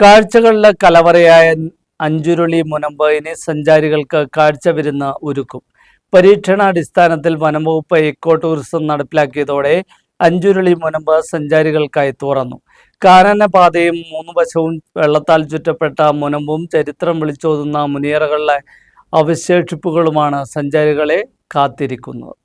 കാഴ്ചകളിലെ കലവറയായ അഞ്ചുരുളി മുനമ്പ് ഇനി സഞ്ചാരികൾക്ക് കാഴ്ച വിരുന്ന് ഒരുക്കും. പരീക്ഷണാടിസ്ഥാനത്തിൽ വനംവകുപ്പ് ഇക്കോ ടൂറിസം നടപ്പിലാക്കിയതോടെ അഞ്ചുരുളി മുനമ്പ് സഞ്ചാരികൾക്കായി തുറന്നു. കാനനപാതയും മൂന്നു വശവും വെള്ളത്താൽ ചുറ്റപ്പെട്ട മുനമ്പും ചരിത്രം വിളിച്ചോതുന്ന മുനിയറകളിലെ അവശേഷിപ്പുകളുമാണ് സഞ്ചാരികളെ കാത്തിരിക്കുന്നത്.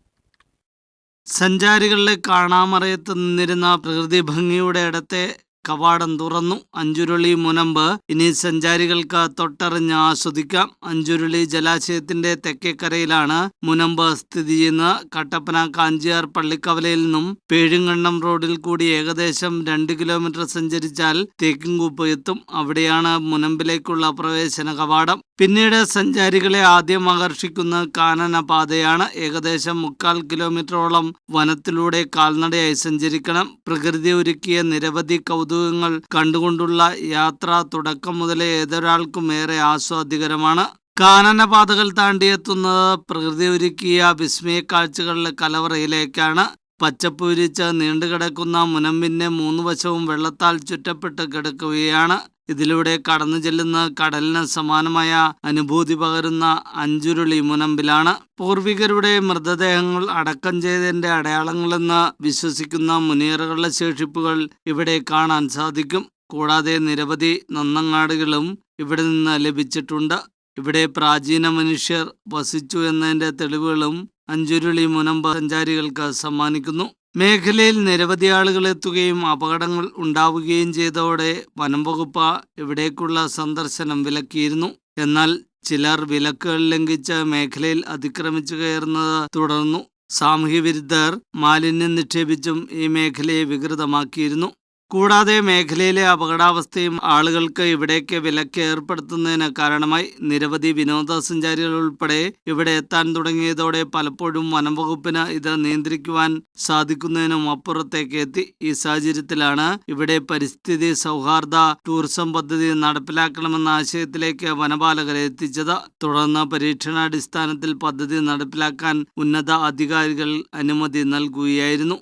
സഞ്ചാരികളെ കാണാമറയത്ത് നിന്നിരുന്ന പ്രകൃതി ഭംഗിയുടെ ഇടത്തെ കവാടം തുറന്നു. അഞ്ചുരുളി മുനമ്പ് ഇനി സഞ്ചാരികൾക്ക് തൊട്ടറിഞ്ഞ് ആസ്വദിക്കാം. അഞ്ചുരുളി ജലാശയത്തിന്റെ തെക്കേക്കരയിലാണ് മുനമ്പ് സ്ഥിതി ചെയ്യുന്നത്. കട്ടപ്പന കാഞ്ചിയാർ പള്ളിക്കവലയിൽ നിന്നും പേഴുങ്കണ്ടം റോഡിൽ കൂടി ഏകദേശം 2 കിലോമീറ്റർ സഞ്ചരിച്ചാൽ തേക്കിൻകൂപ്പ് എത്തും. അവിടെയാണ് മുനമ്പിലേക്കുള്ള പ്രവേശന കവാടം. പിന്നീട് സഞ്ചാരികളെ ആദ്യം ആകർഷിക്കുന്ന കാനനപാതയാണ്. ഏകദേശം 3/4 കിലോമീറ്ററോളം വനത്തിലൂടെ കാൽനടയായി സഞ്ചരിക്കണം. പ്രകൃതി ഒരുക്കിയ നിരവധി കൗതുകങ്ങൾ കണ്ടുകൊണ്ടുള്ള യാത്ര തുടക്കം മുതലേ ഏതൊരാൾക്കും ഏറെ ആസ്വാദ്യകരമാണ്. കാനനപാതകൾ താണ്ടിയെത്തുന്നത് പ്രകൃതി ഒരുക്കിയ വിസ്മയ കാഴ്ചകളുടെ കലവറയിലേക്കാണ്. പച്ചപ്പ് വിരിച്ച് നീണ്ടുകിടക്കുന്ന മുനമ്പിന്റെ 3 വശവും വെള്ളത്താൽ ചുറ്റപ്പെട്ട് കിടക്കുകയാണ്. ഇതിലൂടെ കടന്നു ചെല്ലുന്ന കടലിന് സമാനമായ അനുഭൂതി പകരുന്ന അഞ്ചുരുളി മുനമ്പിലാണ്. പൂർവികരുടെ മൃതദേഹങ്ങൾ അടക്കം ചെയ്തതിന്റെ അടയാളങ്ങളെന്ന് വിശ്വസിക്കുന്ന മുനിയറകളുടെ ശേഷിപ്പുകൾ ഇവിടെ കാണാൻ സാധിക്കും. കൂടാതെ നിരവധി നന്നങ്ങാടുകളും ഇവിടെ നിന്ന് ലഭിച്ചിട്ടുണ്ട്. ഇവിടെ പ്രാചീന മനുഷ്യർ വസിച്ചു എന്നതിന്റെ തെളിവുകളും അഞ്ചുരുളി മുനമ്പ് സഞ്ചാരികൾക്ക് സമ്മാനിക്കുന്നു. മേഖലയിൽ നിരവധി ആളുകൾ എത്തുകയും അപകടങ്ങൾ ഉണ്ടാവുകയും ചെയ്തതോടെ വനംവകുപ്പ് ഇവിടേക്കുള്ള സന്ദർശനം വിലക്കിയിരുന്നു. എന്നാൽ ചിലർ വിലക്കുകൾ ലംഘിച്ച് മേഖലയിൽ അതിക്രമിച്ചു കയറുന്നത് തുടർന്നു. സാമൂഹ്യ വിരുദ്ധർ മാലിന്യം നിക്ഷേപിച്ചും ഈ മേഖലയെ വികൃതമാക്കിയിരുന്നു. കൂടാതെ മേഖലയിലെ അപകടാവസ്ഥയും ആളുകൾക്ക് ഇവിടേക്ക് വിലക്ക് ഏർപ്പെടുത്തുന്നതിന് കാരണമായി. നിരവധി വിനോദസഞ്ചാരികൾ ഉൾപ്പെടെ ഇവിടെ എത്താൻ തുടങ്ങിയതോടെ പലപ്പോഴും വനംവകുപ്പിന് ഇത് നിയന്ത്രിക്കുവാൻ സാധിക്കുന്നതിനും അപ്പുറത്തേക്ക് എത്തി. ഈ സാഹചര്യത്തിലാണ് ഇവിടെ പരിസ്ഥിതി സൗഹാർദ്ദ ടൂറിസം പദ്ധതി നടപ്പിലാക്കണമെന്ന ആശയത്തിലേക്ക് വനപാലകരെ എത്തിച്ചത്. തുടർന്ന് പരീക്ഷണാടിസ്ഥാനത്തിൽ പദ്ധതി നടപ്പിലാക്കാൻ ഉന്നത അധികാരികൾ അനുമതി നൽകുകയായിരുന്നു.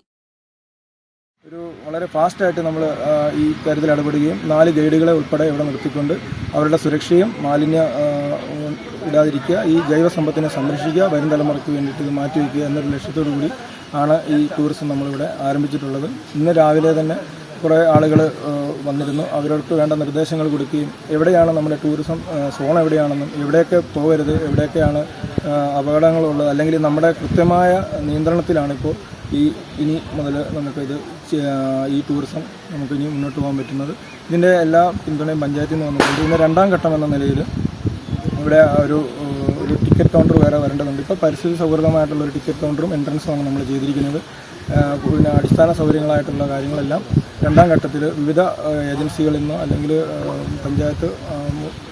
വളരെ ഫാസ്റ്റായിട്ട് നമ്മൾ ഈ കാര്യത്തിൽ ഇടപെടുകയും 4 ഗൈഡുകളെ ഉൾപ്പെടെ ഇവിടെ നിർത്തിക്കൊണ്ട് അവരുടെ സുരക്ഷയും മാലിന്യ ഇടാതിരിക്കുക, ഈ ജൈവസമ്പത്തിനെ സംരക്ഷിക്കുക, വരും തലമുറയ്ക്ക് വേണ്ടിയിട്ട് ഇത് മാറ്റിവെക്കുക എന്നൊരു ലക്ഷ്യത്തോടു കൂടി ആണ് ഈ ടൂറിസം നമ്മളിവിടെ ആരംഭിച്ചിട്ടുള്ളത്. ഇന്ന് രാവിലെ തന്നെ കുറേ ആളുകൾ വന്നിരുന്നു. അവർക്ക് വേണ്ട നിർദ്ദേശങ്ങൾ കൊടുക്കുകയും എവിടെയാണ് നമ്മുടെ ടൂറിസം സോൺ എവിടെയാണെന്നും എവിടെയൊക്കെ പോകരുത്, എവിടെയൊക്കെയാണ് അപകടങ്ങളുള്ളത്, അല്ലെങ്കിൽ നമ്മുടെ കൃത്യമായ നിയന്ത്രണത്തിലാണിപ്പോൾ ഇനി മുതൽ നമുക്കിത് ഈ ടൂറിസം നമുക്കിനി മുന്നോട്ട് പോകാൻ പറ്റുന്നത്. ഇതിൻ്റെ എല്ലാ പിന്തുണയും പഞ്ചായത്തിൽ നിന്ന് വന്നിട്ടുണ്ട്. ഇതിൻ്റെ 2ാം ഘട്ടം എന്ന നിലയിൽ ഇവിടെ ഒരു ടിക്കറ്റ് കൗണ്ടർ വേറെ വരേണ്ടതുണ്ട്. ഇപ്പോൾ പരിസ്ഥിതി സൗഹൃദമായിട്ടുള്ളൊരു ടിക്കറ്റ് കൗണ്ടറും എൻട്രൻസുമാണ് നമ്മൾ ചെയ്തിരിക്കുന്നത്. പിന്നെ അടിസ്ഥാന സൗകര്യങ്ങളായിട്ടുള്ള കാര്യങ്ങളെല്ലാം 2ാം ഘട്ടത്തിൽ വിവിധ ഏജൻസികളിൽ നിന്നോ അല്ലെങ്കിൽ പഞ്ചായത്ത്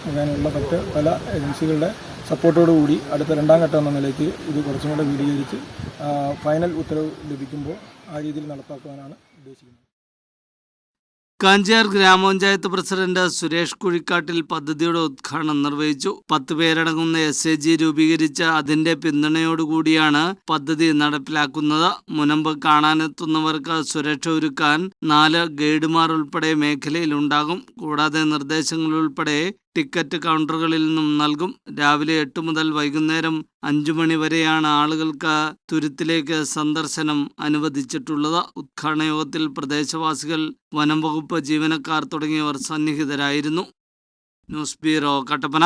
മുഖേനയുള്ള മറ്റ് പല ഏജൻസികളുടെ സപ്പോർട്ടോടുകൂടി അടുത്ത 2ാം ഘട്ടം എന്ന നിലയ്ക്ക് ഇത് കുറച്ചും കൂടെ വിപുലീകരിച്ച് ഫൈനൽ ഉത്തരവ് ലഭിക്കുമ്പോൾ ആ രീതിയിൽ നടപ്പാക്കുവാനാണ് ഉദ്ദേശിക്കുന്നത്. കാഞ്ചിയാർ ഗ്രാമപഞ്ചായത്ത് പ്രസിഡന്റ് സുരേഷ് കുഴിക്കാട്ടിൽ പദ്ധതിയുടെ ഉദ്ഘാടനം നിർവഹിച്ചു. 10 പേരടങ്ങുന്ന SAG രൂപീകരിച്ച് അതിന്റെ പിന്തുണയോടുകൂടിയാണ് പദ്ധതി നടപ്പിലാക്കുന്നത്. മുനമ്പ് കാണാനെത്തുന്നവർക്ക് സുരക്ഷ ഒരുക്കാൻ 4 ഗൈഡുമാർ ഉൾപ്പെടെ മേഖലയിലുണ്ടാകും. കൂടാതെ നിർദ്ദേശങ്ങൾ ഉൾപ്പെടെ ടിക്കറ്റ് കൗണ്ടറുകളിൽ നിന്നും നൽകും. രാവിലെ 8 മുതൽ വൈകുന്നേരം 5 മണി വരെയാണ് ആളുകൾക്ക് തുരുത്തിലേക്ക് സന്ദർശനം അനുവദിച്ചിട്ടുള്ളത്. ഉദ്ഘാടന യോഗത്തിൽ പ്രദേശവാസികൾ, വനം വകുപ്പ് ജീവനക്കാർ തുടങ്ങിയവർ സന്നിഹിതരായിരുന്നു. News bureau, Kattappana.